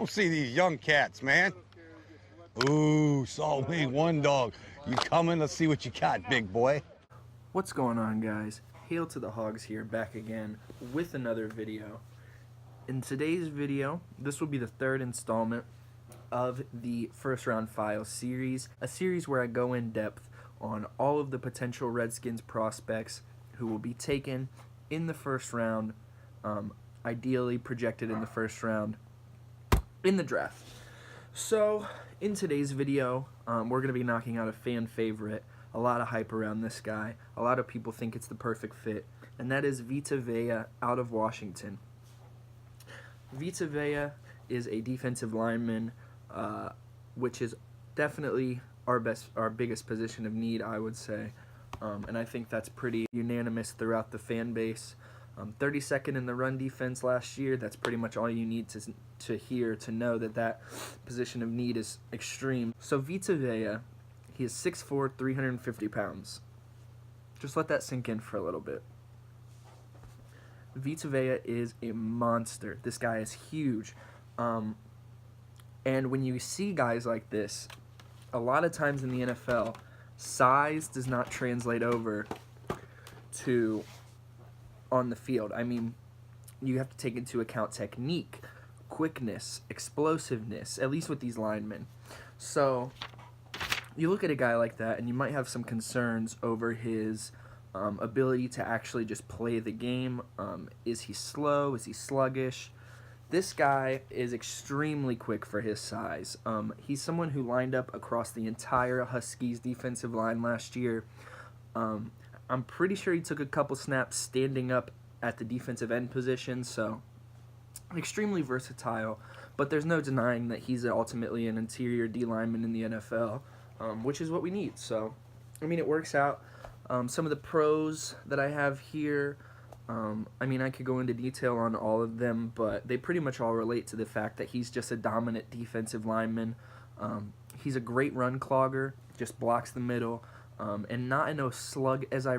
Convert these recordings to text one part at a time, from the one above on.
Don't see these young cats, man. Ooh, saw me one dog. You coming? Let's see what you got, big boy. What's going on, guys? Hail to the Hogs here, back again with another video. In today's video, this will be the third installment of the First Round Files series, a series where I go in depth on all of the potential Redskins prospects who will be taken in the first round, ideally projected in the first round in the draft. So, in today's video, we're going to be knocking out a fan favorite. A lot of hype around this guy. A lot of people think it's the perfect fit, and that is Vita out of Washington. Vita is a defensive lineman, which is definitely our biggest position of need, I would say, and I think that's pretty unanimous throughout the fan base. 32nd in the run defense last year. That's pretty much all you need to hear to know that position of need is extreme. So Vita, he is 6'4", 350 pounds. Just let that sink in for a little bit. Vita is a monster. This guy is huge. And when you see guys like this, a lot of times in the NFL, size does not translate over to on the field. I mean, you have to take into account technique, quickness, explosiveness, at least with these linemen. So you look at a guy like that and you might have some concerns over his ability to actually just play the game. Is he slow? Is he sluggish? This guy is extremely quick for his size. He's someone who lined up across the entire Huskies defensive line last year. I'm pretty sure he took a couple snaps standing up at the defensive end position, so extremely versatile, but there's no denying that he's ultimately an interior D lineman in the NFL, which is what we need. So, I mean, it works out. Some of the pros that I have here, I mean, I could go into detail on all of them, but they pretty much all relate to the fact that he's just a dominant defensive lineman. He's a great run clogger, just blocks the middle, and not in a slug, as I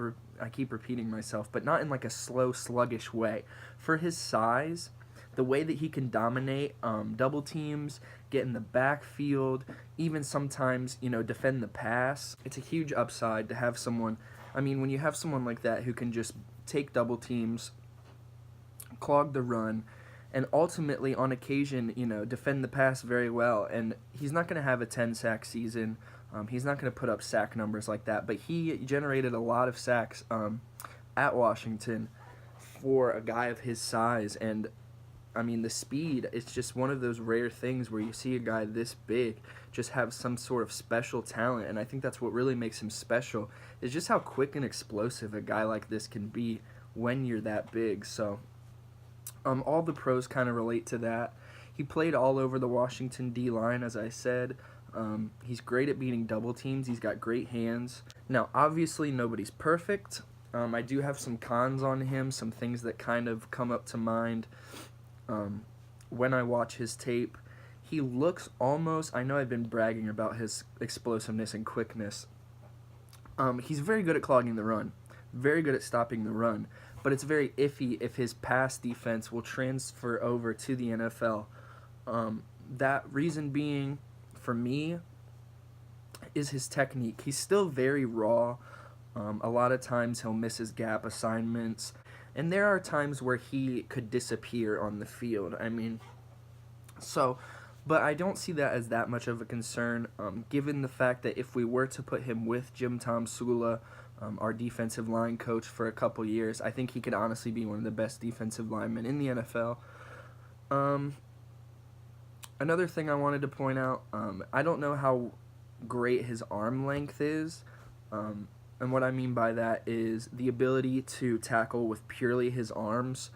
keep repeating myself, but not in like a slow, sluggish way. For his size, the way that he can dominate double teams, get in the backfield, even sometimes, defend the pass, it's a huge upside to have someone. I mean, when you have someone like that who can just take double teams, clog the run, and ultimately, on occasion, defend the pass very well. And he's not going to have a 10-sack season. He's not going to put up sack numbers like that, but he generated a lot of sacks at Washington for a guy of his size. And, I mean, the speed, it's just one of those rare things where you see a guy this big just have some sort of special talent, and I think that's what really makes him special, is just how quick and explosive a guy like this can be when you're that big. So all the pros kind of relate to that. He played all over the Washington D-line, as I said. He's great at beating double teams. He's got great hands. Now, obviously, nobody's perfect. I do have some cons on him, some things that kind of come up to mind when I watch his tape. He looks almost, I know I've been bragging about his explosiveness and quickness. He's very good at clogging the run, very good at stopping the run, but it's very iffy if his pass defense will transfer over to the NFL. That reason being, for me, is his technique. He's still very raw. A lot of times he'll miss his gap assignments, and there are times where he could disappear on the field. I mean, but I don't see that as that much of a concern, given the fact that if we were to put him with Jim Tomsula, our defensive line coach for a couple years, I think he could honestly be one of the best defensive linemen in the NFL. Another thing I wanted to point out, I don't know how great his arm length is, and what I mean by that is the ability to tackle with purely his arms.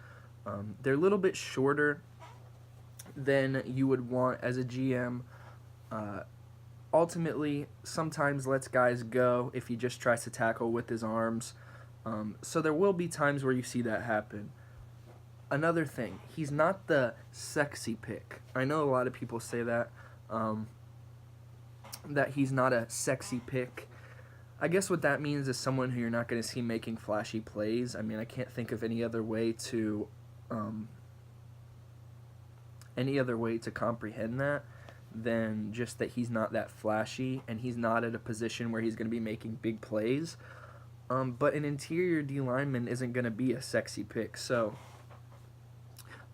They're a little bit shorter than you would want as a GM. Ultimately, sometimes lets guys go if he just tries to tackle with his arms. So there will be times where you see that happen. Another thing, he's not the sexy pick. I know a lot of people say that he's not a sexy pick. I guess what that means is someone who you're not going to see making flashy plays. I mean, I can't think of any other way to any other way to comprehend that than just that he's not that flashy and he's not at a position where he's going to be making big plays. But an interior D lineman isn't going to be a sexy pick. So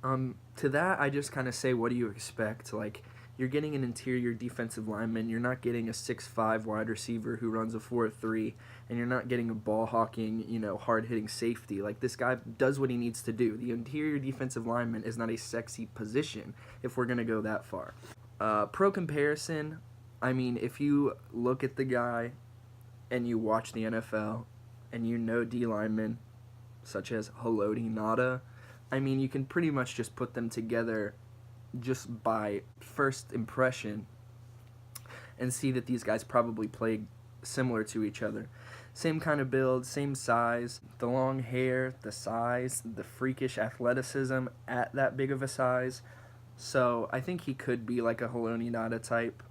to that, I just kind of say, what do you expect? Like, you're getting an interior defensive lineman. You're not getting a 6'5" wide receiver who runs a 4.3, and you're not getting a ball-hawking, hard-hitting safety. Like, this guy does what he needs to do. The interior defensive lineman is not a sexy position if we're going to go that far. Pro comparison, I mean, if you look at the guy and you watch the NFL and you know D linemen such as Haloti Ngata, I mean, you can pretty much just put them together just by first impression and see that these guys probably play similar to each other. Same kind of build, same size, the long hair, the size, the freakish athleticism at that big of a size. So I think he could be like a Haloti Ngata type.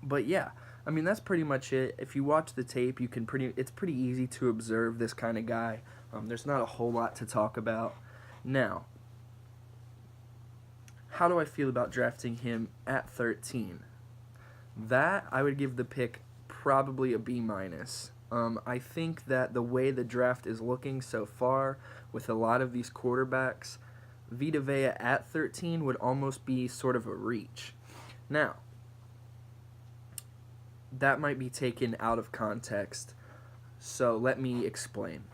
But yeah, I mean, that's pretty much it. If you watch the tape, it's pretty easy to observe this kind of guy. There's not a whole lot to talk about. Now, how do I feel about drafting him at 13? That, I would give the pick probably a B-. I think that the way the draft is looking so far with a lot of these quarterbacks, Vita Vea at 13 would almost be sort of a reach. Now, that might be taken out of context, so let me explain.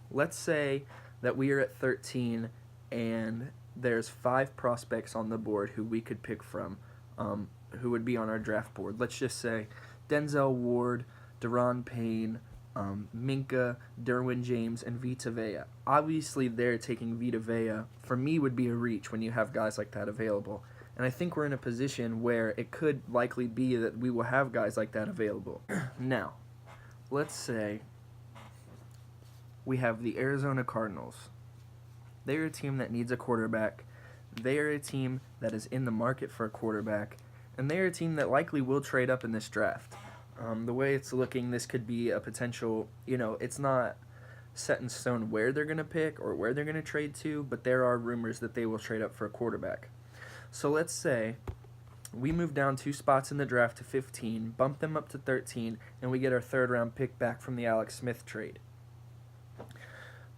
Let's say that we are at 13 and there's 5 prospects on the board who we could pick from, who would be on our draft board. Let's just say Denzel Ward, Deron Payne, Minka, Derwin James, and Vita Vea. Obviously, they're taking Vita Vea. For me, would be a reach when you have guys like that available. And I think we're in a position where it could likely be that we will have guys like that available. Now, let's say we have the Arizona Cardinals. They're a team that needs a quarterback. They're a team that is in the market for a quarterback. And they're a team that likely will trade up in this draft. The way it's looking, this could be a potential, it's not set in stone where they're going to pick or where they're going to trade to, but there are rumors that they will trade up for a quarterback. So let's say we move down 2 spots in the draft to 15, bump them up to 13, and we get our 3rd-round pick back from the Alex Smith trade.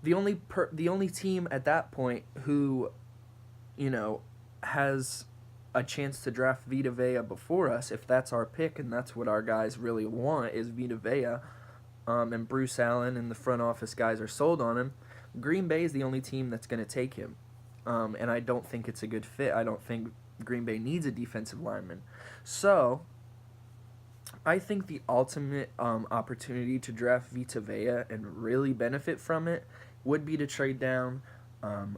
The only team at that point who, has a chance to draft Vita Vea before us, if that's our pick and that's what our guys really want, is Vita Vea, and Bruce Allen and the front office guys are sold on him. Green Bay is the only team that's going to take him, and I don't think it's a good fit. I don't think Green Bay needs a defensive lineman. So I think the ultimate opportunity to draft Vita Vea and really benefit from it would be to trade down.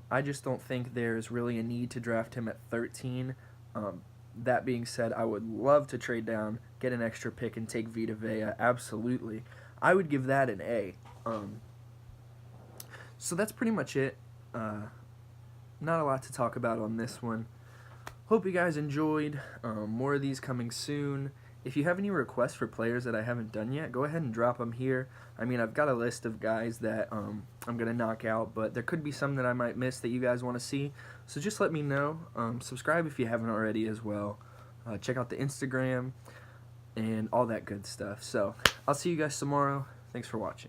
I just don't think there's really a need to draft him at 13. That being said, I would love to trade down, get an extra pick, and take Vita Vea. Absolutely. I would give that an A. So that's pretty much it. Not a lot to talk about on this one. Hope you guys enjoyed. More of these coming soon. If you have any requests for players that I haven't done yet, go ahead and drop them here. I mean, I've got a list of guys that I'm going to knock out, but there could be some that I might miss that you guys want to see. So just let me know. Subscribe if you haven't already as well. Check out the Instagram and all that good stuff. So I'll see you guys tomorrow. Thanks for watching.